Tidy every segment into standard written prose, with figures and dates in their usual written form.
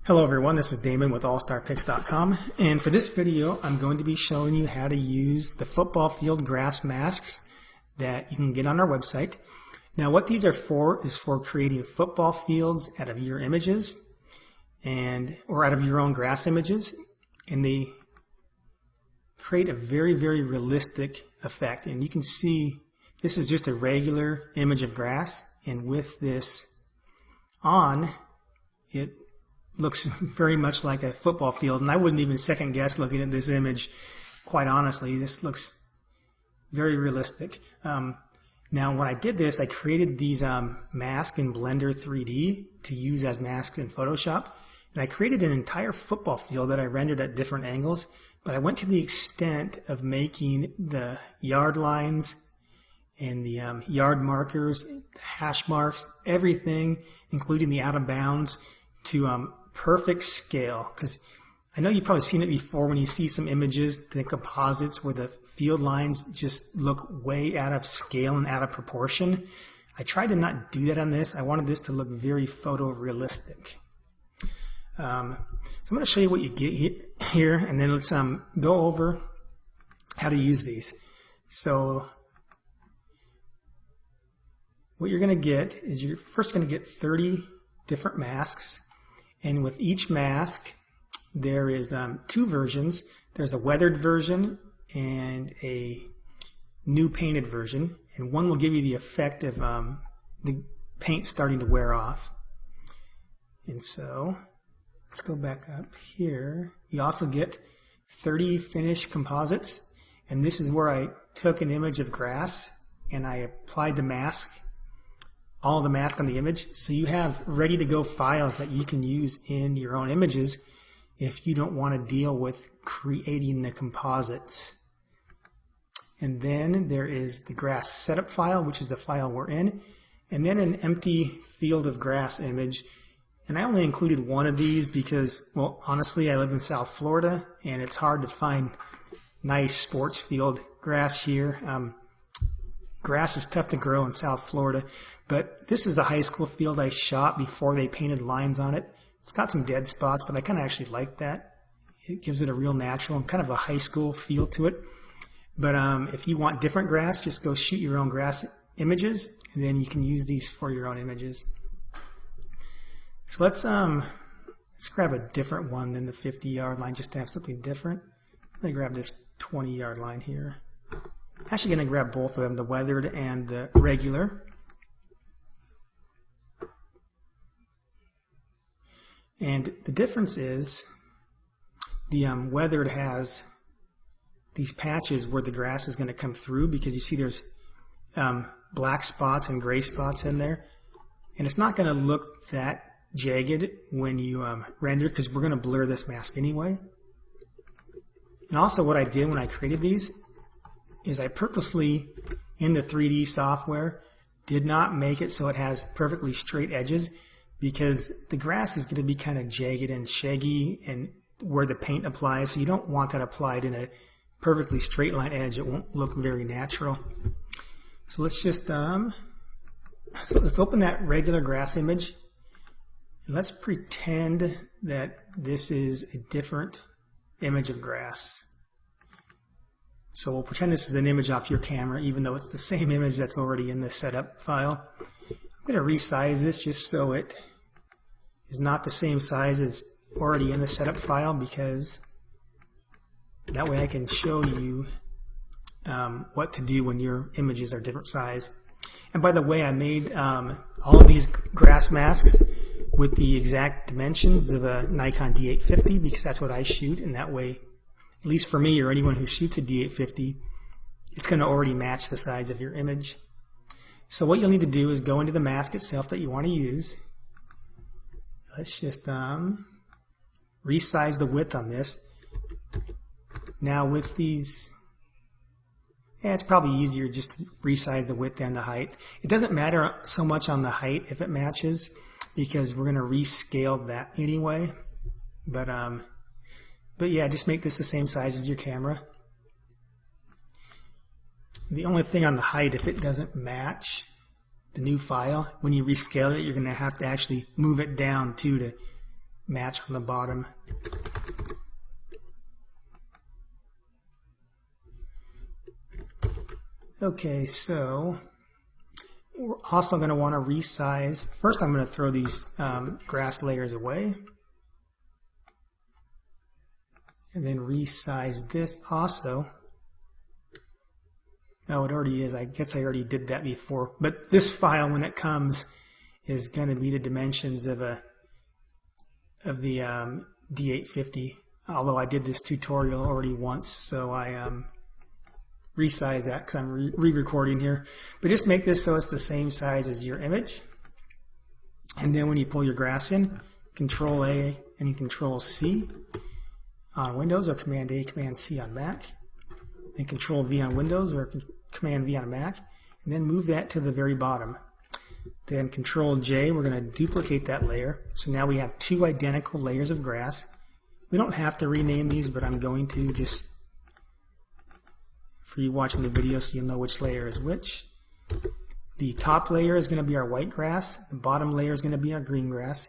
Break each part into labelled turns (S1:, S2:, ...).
S1: Hello everyone, this is Damon with AllStarPicks.com, and for this video I'm going to be showing you how to use the football field grass masks that you can get on our website. Now what these are for is for creating football fields out of your images or out of your own grass images, and they create a very realistic effect. And you can see this is just a regular image of grass, and with this on, it looks very much like a football field, and I wouldn't even second guess looking at this image. Quite honestly, this looks very realistic. Now when I did this, I created these masks in Blender 3D to use as masks in Photoshop, and I created an entire football field that I rendered at different angles, but I went to the extent of making the yard lines and the yard markers, the hash marks, everything, including the out of bounds, to perfect scale. Because I know you've probably seen it before when you see some images, the composites, where the field lines just look way out of scale and out of proportion. I tried to not do that on this. I wanted this to look very photorealistic. So I'm going to show you what you get here, and then let's go over how to use these. So what you're going to get is you're first going to get 30 different masks. And with each mask, there is two versions. There's a weathered version and a new painted version. And one will give you the effect of the paint starting to wear off. And so, let's go back up here. You also get 30 finished composites. And this is where I took an image of grass and I applied the mask, all the mask on the image, so you have ready to go files that you can use in your own images if you don't want to deal with creating the composites. And then there is the grass setup file, which is the file we're in, and then an empty field of grass image. And I only included one of these because, well, honestly, I live in South Florida and it's hard to find nice sports field grass here. Grass is tough to grow in South Florida, but this is the high school field I shot before they painted lines on it. It's got some dead spots, but I kind of actually like that. It gives it a real natural and kind of a high school feel to it. But if you want different grass, just go shoot your own grass images, and then you can use these for your own images. So let's grab a different one than the 50-yard line, just to have something different. I'm going to grab this 20-yard line here. I'm actually going to grab both of them, the weathered and the regular. And the difference is the weathered has these patches where the grass is going to come through, because you see there's black spots and gray spots in there. And it's not going to look that jagged when you render, because we're going to blur this mask anyway. And also what I did when I created these is I purposely, in the 3D software, did not make it so it has perfectly straight edges, because the grass is going to be kind of jagged and shaggy and where the paint applies, so you don't want that applied in a perfectly straight line edge. It won't look very natural. So let's just let's open that regular grass image, and let's pretend that this is a different image of grass. So we'll pretend this is an image off your camera, even though it's the same image that's already in the setup file. I'm going to resize this just so it is not the same size as already in the setup file, because that way I can show you what to do when your images are different size. And by the way, I made all of these grass masks with the exact dimensions of a Nikon D850, because that's what I shoot, and that way, at least for me or anyone who shoots a D850, it's going to already match the size of your image. So what you'll need to do is go into the mask itself that you want to use. Let's just resize the width on this. Now with these, it's probably easier just to resize the width and the height. It doesn't matter so much on the height if it matches, because we're going to rescale that anyway. But yeah, just make this the same size as your camera. The only thing on the height, if it doesn't match the new file, when you rescale it, you're going to have to actually move it down too to match on the bottom. Okay, so we're also going to want to resize. First, I'm going to throw these grass layers away. And then resize this also. Oh, it already is. I guess I already did that before. But this file, when it comes, is going to be the dimensions of the D850. Although I did this tutorial already once, so I resize that because I'm re-recording here. But just make this so it's the same size as your image. And then when you pull your grass in, Control A and Control C on Windows, or Command A, Command C on Mac. And Control V on Windows, or Command V on Mac. And then move that to the very bottom. Then Control J, we're going to duplicate that layer. So now we have two identical layers of grass. We don't have to rename these, but I'm going to just for you watching the video so you'll know which layer is which. The top layer is going to be our white grass. The bottom layer is going to be our green grass.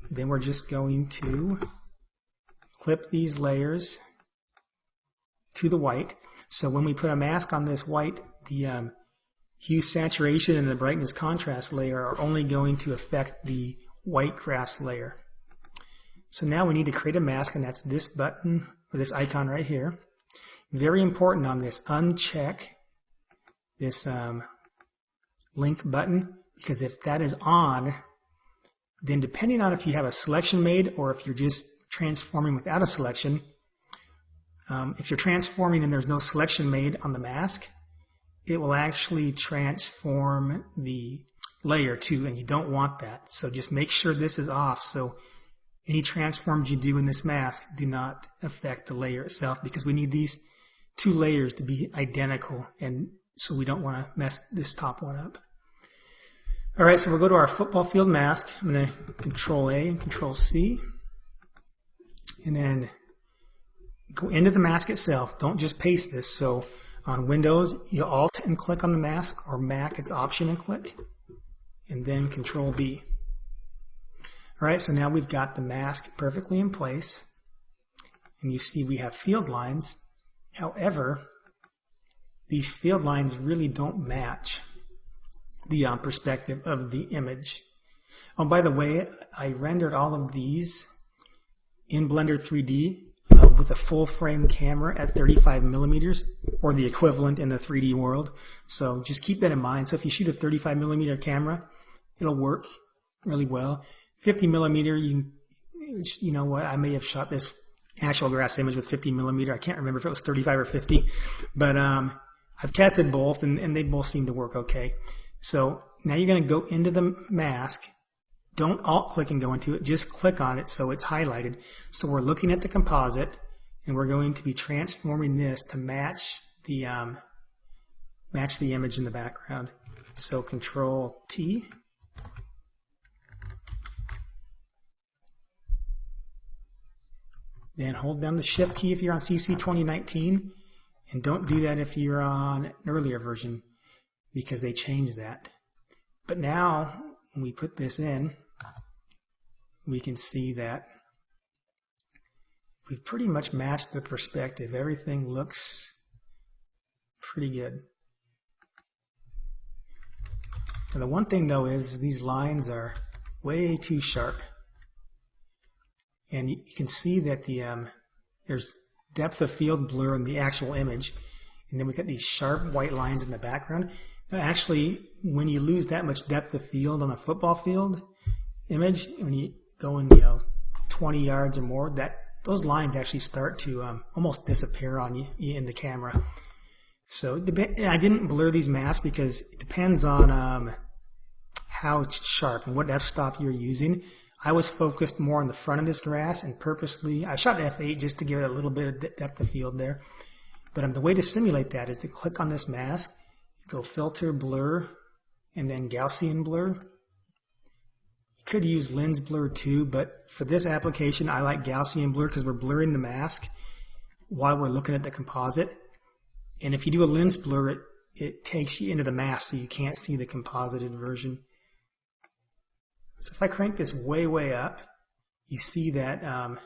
S1: Then we're just going to clip these layers to the white. So when we put a mask on this white, the hue saturation and the brightness contrast layer are only going to affect the white grass layer. So now we need to create a mask, and that's this button, or this icon right here. Very important on this, uncheck this link button, because if that is on, then depending on if you have a selection made or if you're just transforming without a selection, if you're transforming and there's no selection made on the mask, it will actually transform the layer too, and you don't want that. So just make sure this is off, so any transforms you do in this mask do not affect the layer itself, because we need these two layers to be identical, and so we don't want to mess this top one up. Alright, so we'll go to our football field mask. I'm going to Control A and Control C, and then go into the mask itself. Don't just paste this. So on Windows, you Alt and click on the mask, or Mac, it's Option and click, and then Control B. Alright, so now we've got the mask perfectly in place, and you see we have field lines. However, these field lines really don't match the perspective of the image. Oh, by the way, I rendered all of these in Blender 3D with a full frame camera at 35 millimeters, or the equivalent in the 3D world. So just keep that in mind. So if you shoot a 35 millimeter camera, it'll work really well. 50 millimeter, you know what, I may have shot this actual grass image with 50 millimeter. I can't remember if it was 35 or 50, but I've tested both, and they both seem to work okay. So now you're going to go into the mask. Don't alt click and go into it, just click on it so it's highlighted. So we're looking at the composite, and we're going to be transforming this to match the image in the background. So Control T. Then hold down the Shift key if you're on CC 2019, and don't do that if you're on an earlier version, because they changed that. But now, when we put this in, we can see that we've pretty much matched the perspective. Everything looks pretty good. And the one thing though is these lines are way too sharp. And you can see that there's depth of field blur in the actual image, and then we've got these sharp white lines in the background. Now actually, when you lose that much depth of field on a football field image, when you go in 20 yards or more, those lines actually start to almost disappear on you in the camera. So I didn't blur these masks because it depends on how sharp and what f-stop you're using. I was focused more on the front of this grass, and purposely, I shot F8 just to give it a little bit of depth of field there. But the way to simulate that is to click on this mask, go Filter, Blur, and then Gaussian Blur. You could use Lens Blur too, but for this application, I like Gaussian Blur because we're blurring the mask while we're looking at the composite. And if you do a Lens Blur, it takes you into the mask so you can't see the composited version. So if I crank this way, way up, you see that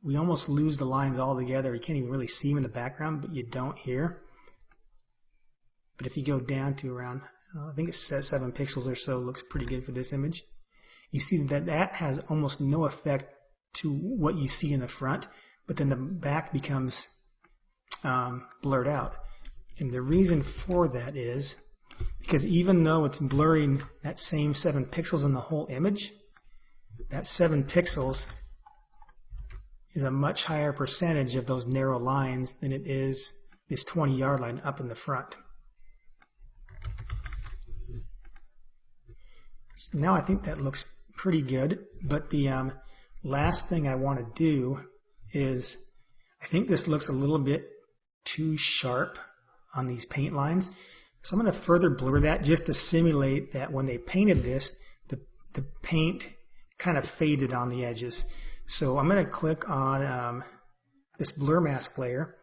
S1: we almost lose the lines altogether. You can't even really see them in the background, but you don't here. But if you go down to around, I think it's 7 pixels or so, looks pretty good for this image. You see that that has almost no effect to what you see in the front, but then the back becomes blurred out. And the reason for that is because even though it's blurring that same 7 pixels in the whole image, that 7 pixels is a much higher percentage of those narrow lines than it is this 20-yard line up in the front. So now I think that looks pretty good, but the last thing I want to do is, I think this looks a little bit too sharp on these paint lines. So I'm going to further blur that just to simulate that when they painted this, the paint kind of faded on the edges. So I'm going to click on this blur mask layer.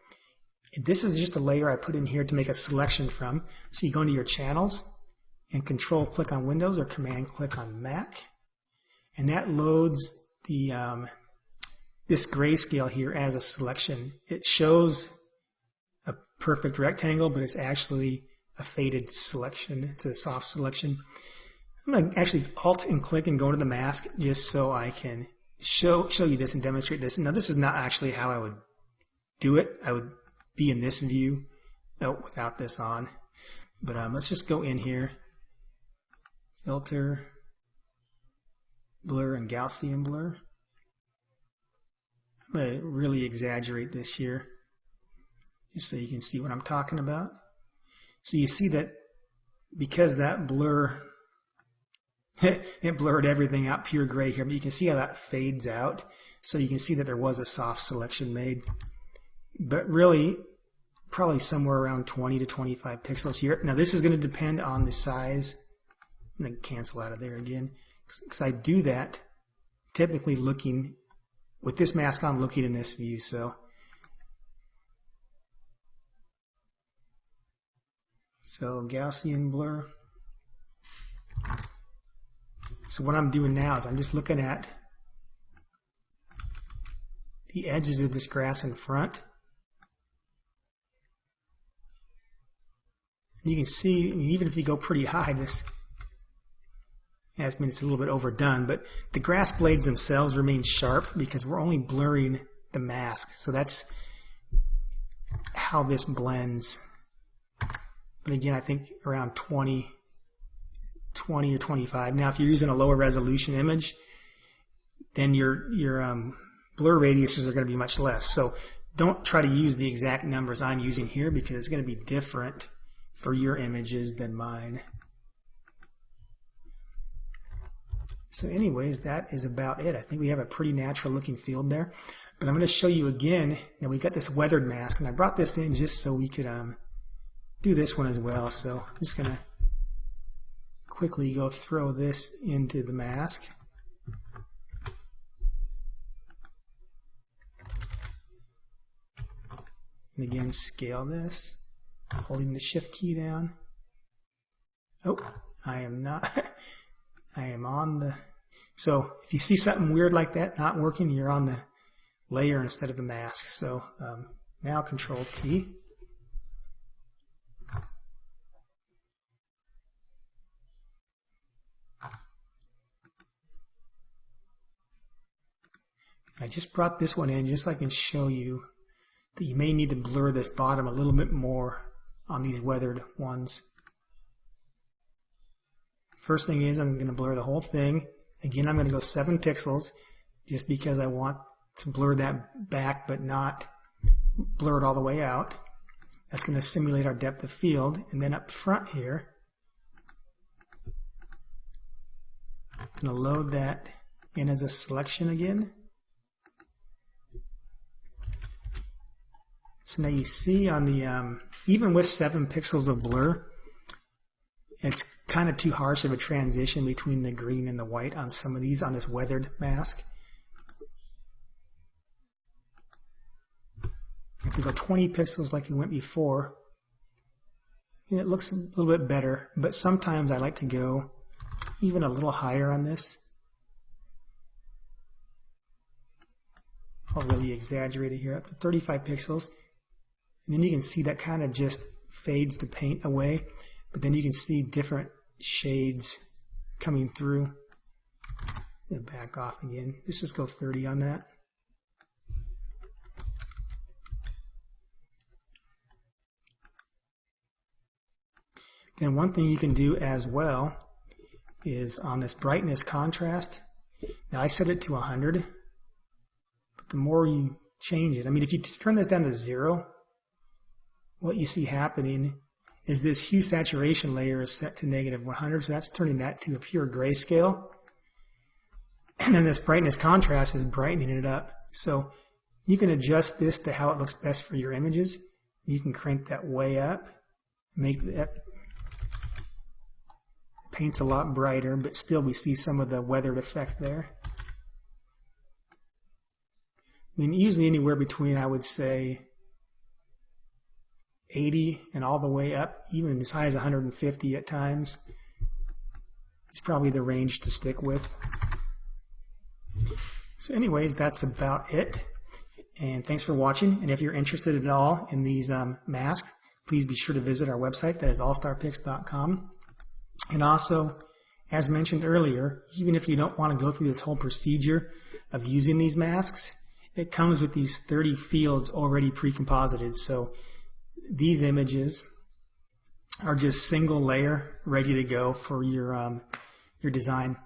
S1: This is just a layer I put in here to make a selection from. So you go into your channels and control click on Windows or command click on Mac. And that loads the this grayscale here as a selection. It shows a perfect rectangle, but it's actually a faded selection. It's a soft selection. I'm going to actually Alt and click and go to the mask just so I can show you this and demonstrate this. Now this is not actually how I would do it. I would be in this view without this on. But let's just go in here. Filter, blur, and Gaussian blur. I'm going to really exaggerate this here just so you can see what I'm talking about. So you see that because that blur, it blurred everything out pure gray here, but you can see how that fades out. So you can see that there was a soft selection made. But really, probably somewhere around 20 to 25 pixels here. Now this is going to depend on the size. I'm going to cancel out of there again, because I do that typically looking, with this mask on, looking in this view. So Gaussian blur. So what I'm doing now is I'm just looking at the edges of this grass in front. And you can see, I mean, even if you go pretty high, this, I mean, it's a little bit overdone, but the grass blades themselves remain sharp because we're only blurring the mask. So that's how this blends. But again, I think around 20 or 25. Now, if you're using a lower resolution image, then your blur radiuses are going to be much less. So don't try to use the exact numbers I'm using here because it's going to be different for your images than mine. So anyways, that is about it. I think we have a pretty natural looking field there. But I'm going to show you again. Now we've got this weathered mask, and I brought this in just so we could do this one as well. So I'm just going to quickly go throw this into the mask. And again, scale this, holding the shift key down. Oh, I am not. I am on the, so if you see something weird like that not working, you're on the layer instead of the mask. So now Control T. I just brought this one in just so I can show you that you may need to blur this bottom a little bit more on these weathered ones. First thing is I'm going to blur the whole thing. Again, I'm going to go 7 pixels just because I want to blur that back but not blur it all the way out. That's going to simulate our depth of field. And then up front here, I'm going to load that in as a selection again. So now you see on the, even with 7 pixels of blur, it's kind of too harsh of a transition between the green and the white on some of these on this weathered mask. If we go 20 pixels like we went before, it looks a little bit better, but sometimes I like to go even a little higher on this. I'll really exaggerate it here, up to 35 pixels. And then you can see that kind of just fades the paint away, but then you can see different shades coming through. And back off again. Let's just go 30 on that. Then one thing you can do as well is on this brightness contrast. Now I set it to 100, but the more you change it, I mean, if you turn this down to 0, what you see happening is this hue saturation layer is set to -100, so that's turning that to a pure grayscale. And then this brightness contrast is brightening it up. So you can adjust this to how it looks best for your images. You can crank that way up, make that paint's a lot brighter, but still we see some of the weathered effect there. I mean, usually anywhere between, I would say, 80 and all the way up, even as high as 150 at times. It's probably the range to stick with. So anyways, that's about it. And thanks for watching. And if you're interested at all in these masks, please be sure to visit our website. That is allstarpics.com. And also, as mentioned earlier, even if you don't want to go through this whole procedure of using these masks, it comes with these 30 fields already pre-composited. So these images are just single layer ready to go for your design.